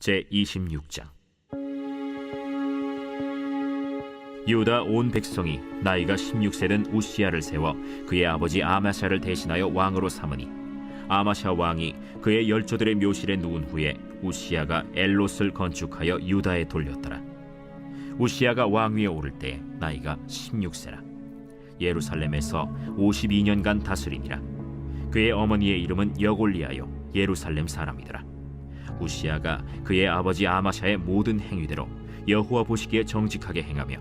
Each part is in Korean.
제26장. 유다 온 백성이 나이가 16세 된 우시야를 세워 그의 아버지 아마샤를 대신하여 왕으로 삼으니, 아마샤 왕이 그의 열조들의 묘실에 누운 후에 우시야가 엘롯을 건축하여 유다에 돌렸더라. 우시야가 왕위에 오를 때 나이가 16세라. 예루살렘에서 52년간 다스리니라. 그의 어머니의 이름은 여골리아요 예루살렘 사람이더라. 우시야가 그의 아버지 아마샤의 모든 행위대로 여호와 보시기에 정직하게 행하며,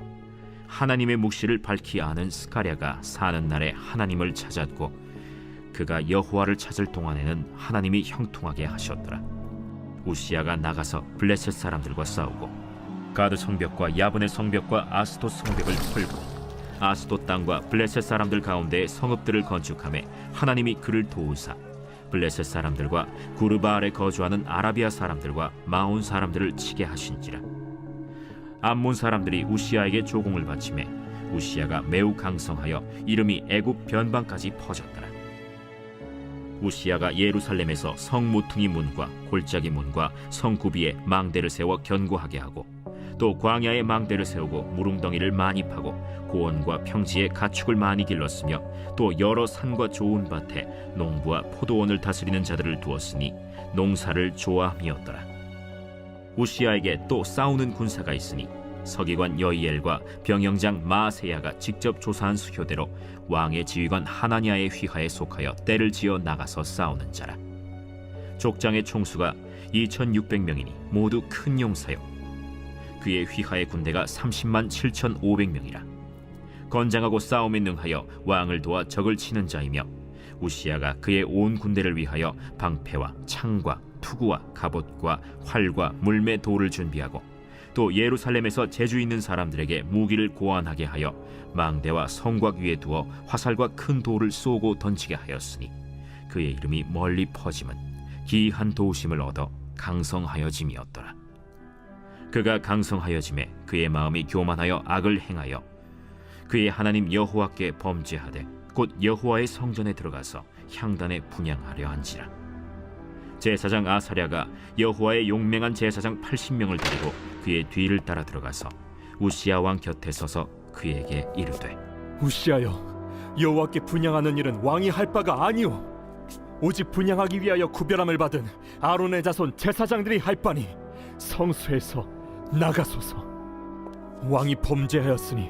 하나님의 묵시를 밝히 아는 스가랴가 사는 날에 하나님을 찾았고, 그가 여호와를 찾을 동안에는 하나님이 형통하게 하셨더라. 우시야가 나가서 블레셋 사람들과 싸우고, 가드 성벽과 야브네 성벽과 아스돗 성벽을 털고, 아스돗 땅과 블레셋 사람들 가운데 성읍들을 건축하며 하나님이 그를 도우사, 블레셋 사람들과 구르바알에 거주하는 아라비아 사람들과 마온 사람들을 치게 하신지라. 암몬 사람들이 우시야에게 조공을 바치매 우시야가 매우 강성하여 이름이 애굽 변방까지 퍼졌더라. 우시야가 예루살렘에서 성 모퉁이 문과 골짜기 문과 성 구비에 망대를 세워 견고하게 하고, 또 광야에 망대를 세우고 무릉덩이를 많이 파고 고원과 평지에 가축을 많이 길렀으며, 또 여러 산과 좋은 밭에 농부와 포도원을 다스리는 자들을 두었으니 농사를 좋아함이었더라. 우시야에게 또 싸우는 군사가 있으니 서기관 여이엘과 병영장 마아세야가 직접 조사한 수효대로 왕의 지휘관 하나냐의 휘하에 속하여 떼를 지어 나가서 싸우는 자라. 족장의 총수가 2600명이니 모두 큰 용사요. 그의 휘하의 군대가 30만 7500명이라. 건장하고 싸움에 능하여 왕을 도와 적을 치는 자이며, 우시야가 그의 온 군대를 위하여 방패와 창과 투구와 갑옷과 활과 물매 돌을 준비하고, 또 예루살렘에서 재주 있는 사람들에게 무기를 고안하게 하여 망대와 성곽 위에 두어 화살과 큰 돌을 쏘고 던지게 하였으니, 그의 이름이 멀리 퍼짐은 기이한 도우심을 얻어 강성하여짐이었더라. 그가 강성하여짐에 그의 마음이 교만하여 악을 행하여 그의 하나님 여호와께 범죄하되 곧 여호와의 성전에 들어가서 향단에 분향하려 한지라. 제사장 아사랴가 여호와의 용맹한 제사장 80명을 데리고 그의 뒤를 따라 들어가서 우시야 왕 곁에 서서 그에게 이르되, 우시야여, 여호와께 분향하는 일은 왕이 할 바가 아니오. 오직 분향하기 위하여 구별함을 받은 아론의 자손 제사장들이 할 바니 성소에서 나가소서. 왕이 범죄하였으니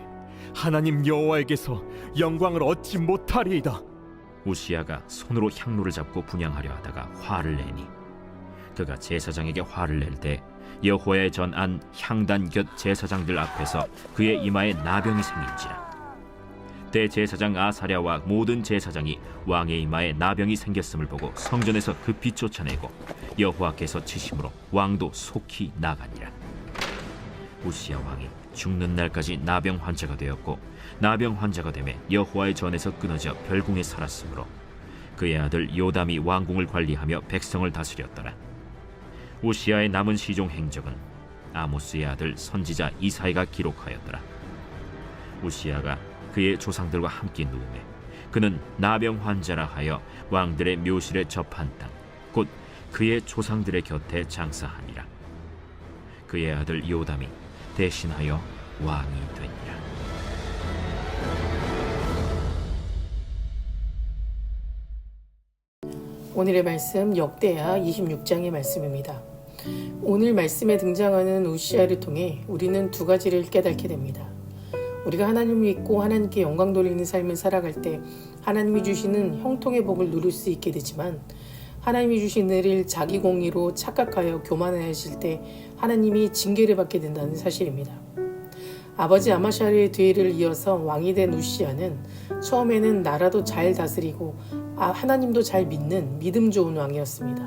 하나님 여호와에게서 영광을 얻지 못하리이다. 우시야가 손으로 향로를 잡고 분향하려 하다가 화를 내니, 그가 제사장에게 화를 낼 때 여호와의 전안 향단 곁 제사장들 앞에서 그의 이마에 나병이 생긴지라. 대제사장 아사랴와 모든 제사장이 왕의 이마에 나병이 생겼음을 보고 성전에서 급히 쫓아내고 여호와께서 치심으로 왕도 속히 나가니라. 우시야 왕이 죽는 날까지 나병 환자가 되었고, 나병 환자가 되매 여호와의 전에서 끊어져 별궁에 살았으므로 그의 아들 요담이 왕궁을 관리하며 백성을 다스렸더라. 우시야의 남은 시종 행적은 아모스의 아들 선지자 이사야가 기록하였더라. 우시야가 그의 조상들과 함께 누우매 그는 나병 환자라 하여 왕들의 묘실에 접한 땅, 곧 그의 조상들의 곁에 장사하니라. 그의 아들 요담이 대신하여 왕이 되니라. 오늘의 말씀 역대하 26장의 말씀입니다. 오늘 말씀에 등장하는 우시야를 통해 우리는 두 가지를 깨닫게 됩니다. 우리가 하나님을 믿고 하나님께 영광 돌리는 삶을 살아갈 때 하나님이 주시는 형통의 복을 누릴 수 있게 되지만, 하나님이 주신 은혜를 자기 공의로 착각하여 교만하실 때 하나님이 징계를 받게 된다는 사실입니다. 아버지 아마샤의 뒤를 이어서 왕이 된 우시야는 처음에는 나라도 잘 다스리고 하나님도 잘 믿는 믿음 좋은 왕이었습니다.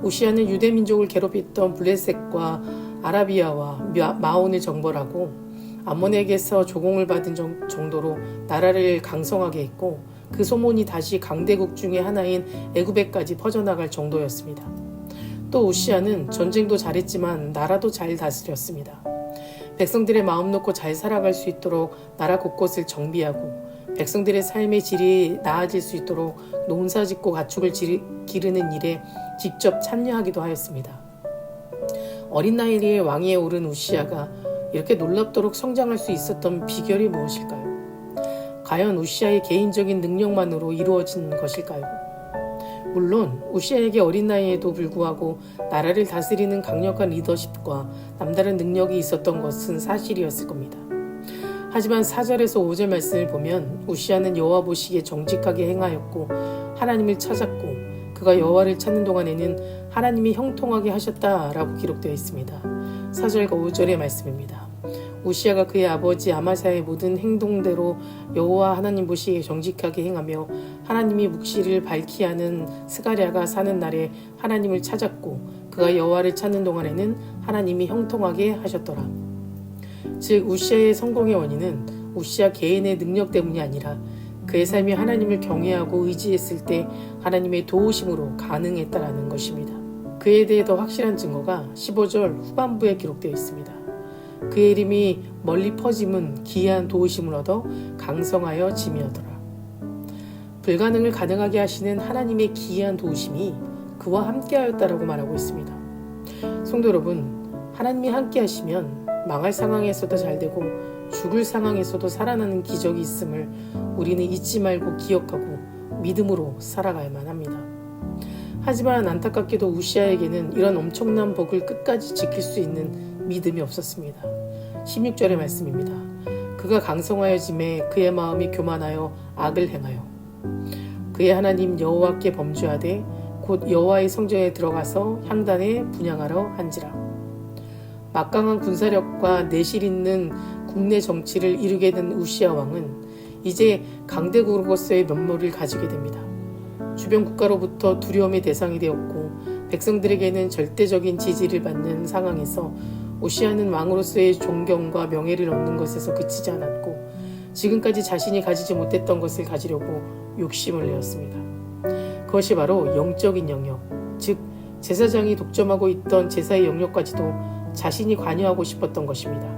우시야는 유대 민족을 괴롭혔던 블레셋과 아라비아와 마온을 정벌하고 암몬에게서 조공을 받은 정도로 나라를 강성하게 했고, 그 소문이 다시 강대국 중의 하나인 애굽에까지 퍼져나갈 정도였습니다. 또 우시야는 전쟁도 잘했지만 나라도 잘 다스렸습니다. 백성들의 마음 놓고 잘 살아갈 수 있도록 나라 곳곳을 정비하고, 백성들의 삶의 질이 나아질 수 있도록 농사짓고 가축을 기르는 일에 직접 참여하기도 하였습니다. 어린 나이에 왕위에 오른 우시아가 이렇게 놀랍도록 성장할 수 있었던 비결이 무엇일까요? 과연 우시아의 개인적인 능력만으로 이루어진 것일까요? 물론 우시아에게 어린 나이에도 불구하고 나라를 다스리는 강력한 리더십과 남다른 능력이 있었던 것은 사실이었을 겁니다. 하지만 4절에서 5절 말씀을 보면 우시아는 여호와 보시기에 정직하게 행하였고 하나님을 찾았고 그가 여호와를 찾는 동안에는 하나님이 형통하게 하셨다라고 기록되어 있습니다. 4절과 5절의 말씀입니다. 우시아가 그의 아버지 아마사의 모든 행동대로 여호와 하나님 보시기에 정직하게 행하며 하나님이 묵시를 밝히 하는 스가랴가 사는 날에 하나님을 찾았고 그가 여호와를 찾는 동안에는 하나님이 형통하게 하셨더라. 즉 우시아의 성공의 원인은 우시아 개인의 능력 때문이 아니라 그의 삶이 하나님을 경외하고 의지했을 때 하나님의 도우심으로 가능했다라는 것입니다. 그에 대해 더 확실한 증거가 15절 후반부에 기록되어 있습니다. 그의 이름이 멀리 퍼짐은 기이한 도우심을 얻어 강성하여 짐이었더라. 불가능을 가능하게 하시는 하나님의 기이한 도우심이 그와 함께하였다라고 말하고 있습니다. 성도 여러분, 하나님이 함께하시면 망할 상황에서도 잘되고 죽을 상황에서도 살아나는 기적이 있음을 우리는 잊지 말고 기억하고 믿음으로 살아가야만 합니다. 하지만 안타깝게도 우시아에게는 이런 엄청난 복을 끝까지 지킬 수 있는 믿음이 없었습니다. 16절의 말씀입니다. 그가 강성하여 짐에 그의 마음이 교만하여 악을 행하여 그의 하나님 여호와께 범죄하되 곧 여호와의 성전에 들어가서 향단에 분향하러 한지라. 막강한 군사력과 내실 있는 국내 정치를 이루게 된 우시아 왕은 이제 강대국으로서의 면모를 가지게 됩니다. 주변 국가로부터 두려움의 대상이 되었고 백성들에게는 절대적인 지지를 받는 상황에서 우시아는 왕으로서의 존경과 명예를 얻는 것에서 그치지 않았고 지금까지 자신이 가지지 못했던 것을 가지려고 욕심을 내었습니다. 그것이 바로 영적인 영역, 즉 제사장이 독점하고 있던 제사의 영역까지도 자신이 관여하고 싶었던 것입니다.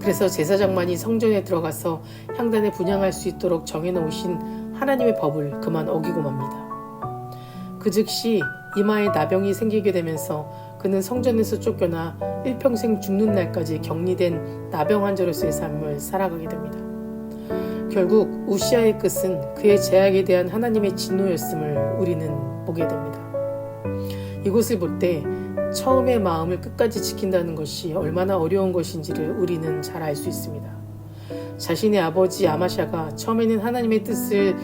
그래서 제사장만이 성전에 들어가서 향단에 분향할 수 있도록 정해놓으신 하나님의 법을 그만 어기고 맙니다. 그 즉시 이마에 나병이 생기게 되면서 그는 성전에서 쫓겨나 일평생 죽는 날까지 격리된 나병 환자로서의 삶을 살아가게 됩니다. 결국 우시아의 끝은 그의 제약에 대한 하나님의 진노였음을 우리는 보게 됩니다. 이것을 볼 때 처음의 마음을 끝까지 지킨다는 것이 얼마나 어려운 것인지를 우리는 잘 알 수 있습니다. 자신의 아버지 아마샤가 처음에는 하나님의 뜻을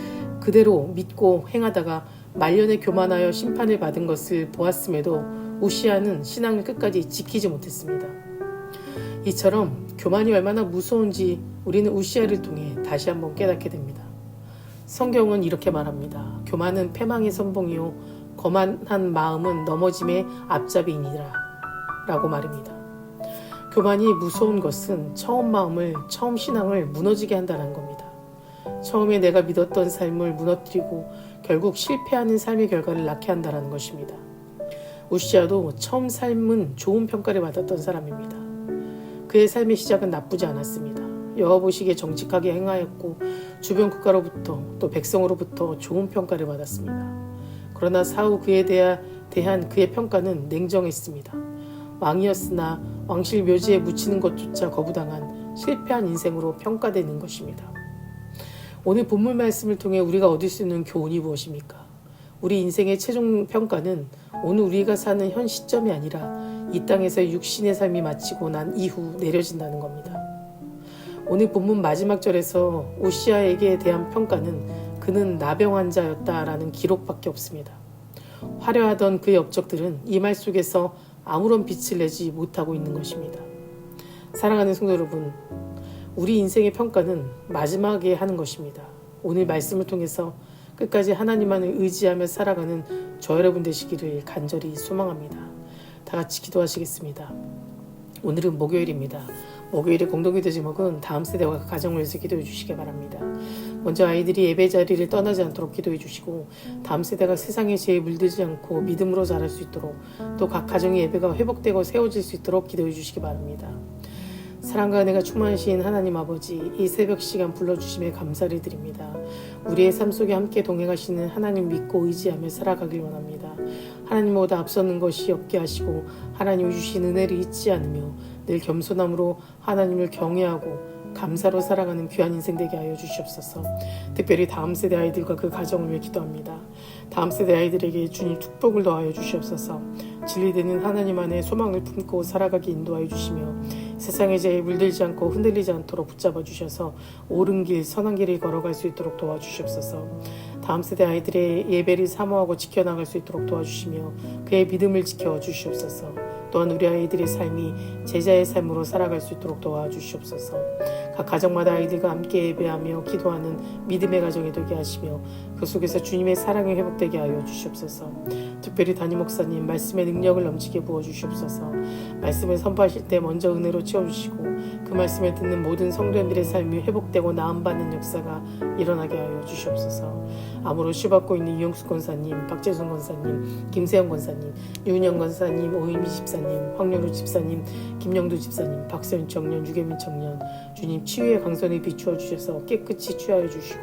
그대로 믿고 행하다가 말년에 교만하여 심판을 받은 것을 보았음에도 우시아는 신앙을 끝까지 지키지 못했습니다. 이처럼 교만이 얼마나 무서운지 우리는 우시아를 통해 다시 한번 깨닫게 됩니다. 성경은 이렇게 말합니다. 교만은 패망의 선봉이요 거만한 마음은 넘어짐의 앞잡이니라 라고 말입니다. 교만이 무서운 것은 처음 마음을, 처음 신앙을 무너지게 한다는 겁니다. 처음에 내가 믿었던 삶을 무너뜨리고 결국 실패하는 삶의 결과를 낳게 한다는 것입니다. 우시아도 처음 삶은 좋은 평가를 받았던 사람입니다. 그의 삶의 시작은 나쁘지 않았습니다. 여호와 보시기에 정직하게 행하였고 주변 국가로부터 또 백성으로부터 좋은 평가를 받았습니다. 그러나 사후 그에 대한 그의 평가는 냉정했습니다. 왕이었으나 왕실 묘지에 묻히는 것조차 거부당한 실패한 인생으로 평가되는 것입니다. 오늘 본문 말씀을 통해 우리가 얻을 수 있는 교훈이 무엇입니까? 우리 인생의 최종 평가는 오늘 우리가 사는 현 시점이 아니라 이 땅에서 육신의 삶이 마치고 난 이후 내려진다는 겁니다. 오늘 본문 마지막 절에서 우시아에게 대한 평가는 그는 나병 환자였다라는 기록밖에 없습니다. 화려하던 그의 업적들은 이 말 속에서 아무런 빛을 내지 못하고 있는 것입니다. 사랑하는 성도 여러분, 우리 인생의 평가는 마지막에 하는 것입니다. 오늘 말씀을 통해서 끝까지 하나님만을 의지하며 살아가는 저 여러분 되시기를 간절히 소망합니다. 다 같이 기도하시겠습니다. 오늘은 목요일입니다. 목요일의 공동기도 제목은 다음 세대와 가정을 위해서 기도해 주시기 바랍니다. 먼저 아이들이 예배 자리를 떠나지 않도록 기도해 주시고 다음 세대가 세상의 죄에 물들지 않고 믿음으로 자랄 수 있도록 또 각 가정의 예배가 회복되고 세워질 수 있도록 기도해 주시기 바랍니다. 사랑과 은혜가 충만하신 하나님 아버지, 이 새벽 시간 불러주심에 감사를 드립니다. 우리의 삶 속에 함께 동행하시는 하나님 믿고 의지하며 살아가길 원합니다. 하나님보다 앞서는 것이 없게 하시고 하나님이 주신 은혜를 잊지 않으며 늘 겸손함으로 하나님을 경외하고 감사로 살아가는 귀한 인생 되게 하여 주시옵소서. 특별히 다음 세대 아이들과 그 가정을 위해 기도합니다. 다음 세대 아이들에게 주님 축복을 더하여 주시옵소서. 진리되는 하나님 안에 소망을 품고 살아가게 인도하여 주시며 세상의 죄에 물들지 않고 흔들리지 않도록 붙잡아 주셔서 옳은 길 선한 길을 걸어갈 수 있도록 도와주시옵소서. 다음 세대 아이들의 예배를 사모하고 지켜나갈 수 있도록 도와주시며 그의 믿음을 지켜 주시옵소서. 또한 우리 아이들의 삶이 제자의 삶으로 살아갈 수 있도록 도와주시옵소서. 각 가정마다 아이들과 함께 예배하며 기도하는 믿음의 가정이 되게 하시며 그 속에서 주님의 사랑이 회복되게 하여 주시옵소서. 특별히 담임 목사님 말씀의 능력을 넘치게 부어주시옵소서. 말씀을 선포하실 때 먼저 은혜로 채워주시고 그 말씀을 듣는 모든 성도님들의 삶이 회복되고 나음받는 역사가 일어나게 하여 주시옵소서. 암으로 쉬받고 있는 이영수 권사님, 박재순 권사님, 김세영 권사님, 윤영 권사님, 오인미 집사님, 황영루 집사님, 김영두 집사님, 박세윤 청년, 유계민 청년, 주님 치유의 강선을 비추어 주셔서 깨끗이 취하여 주시고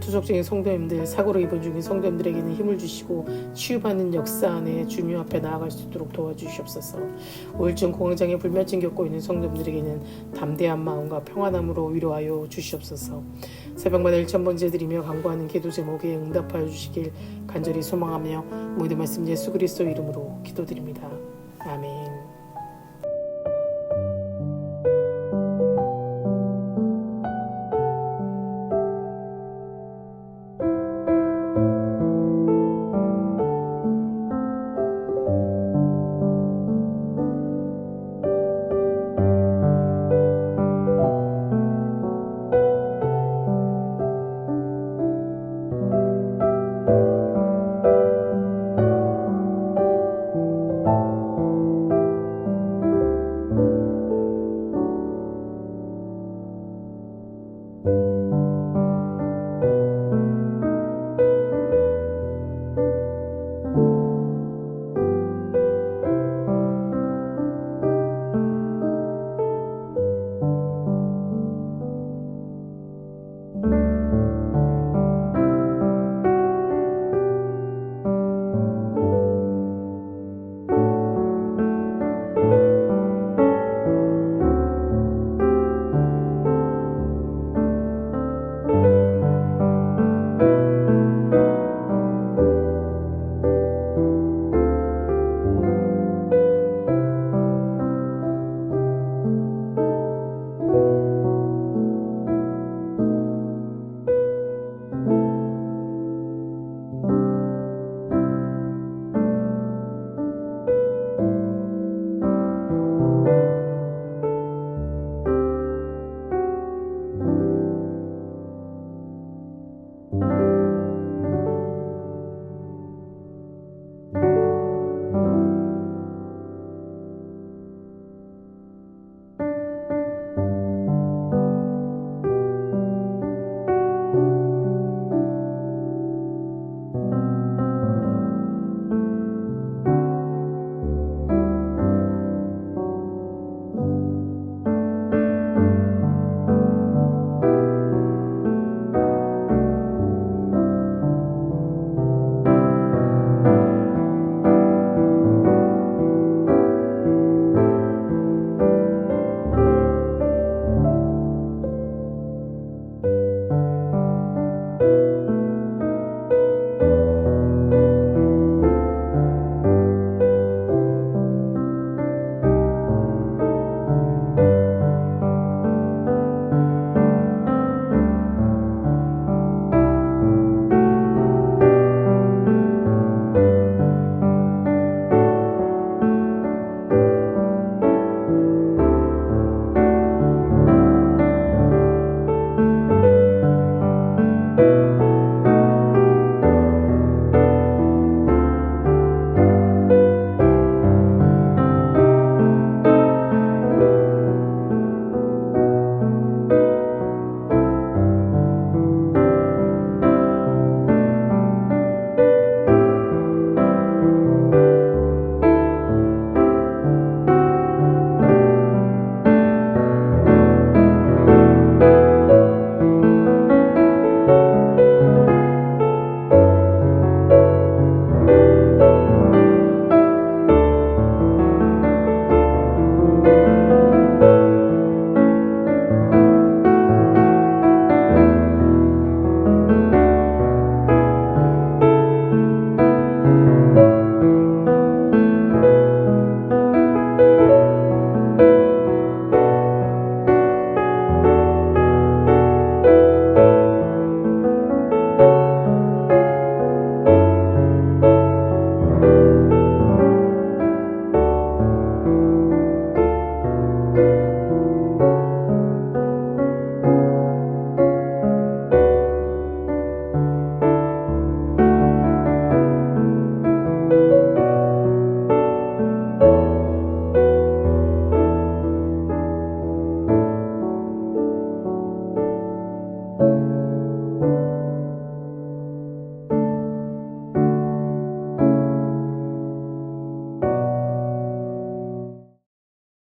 투속적인 성도님들, 사고로 입원 중인 성도님들에게는 힘을 주시고 치유받는 역사 안에 주님 앞에 나아갈 수 있도록 도와주시옵소서. 우울증, 공황장애, 불면증 겪고 있는 성도님들에게는 담대한 마음과 평안함으로 위로하여 주시옵소서. 새벽마다 1000번째 드리며 간구하는 기도 제목에 응답하여 주시길 간절히 소망하며 모든 말씀 예수 그리스도 이름으로 기도드립니다. 아멘.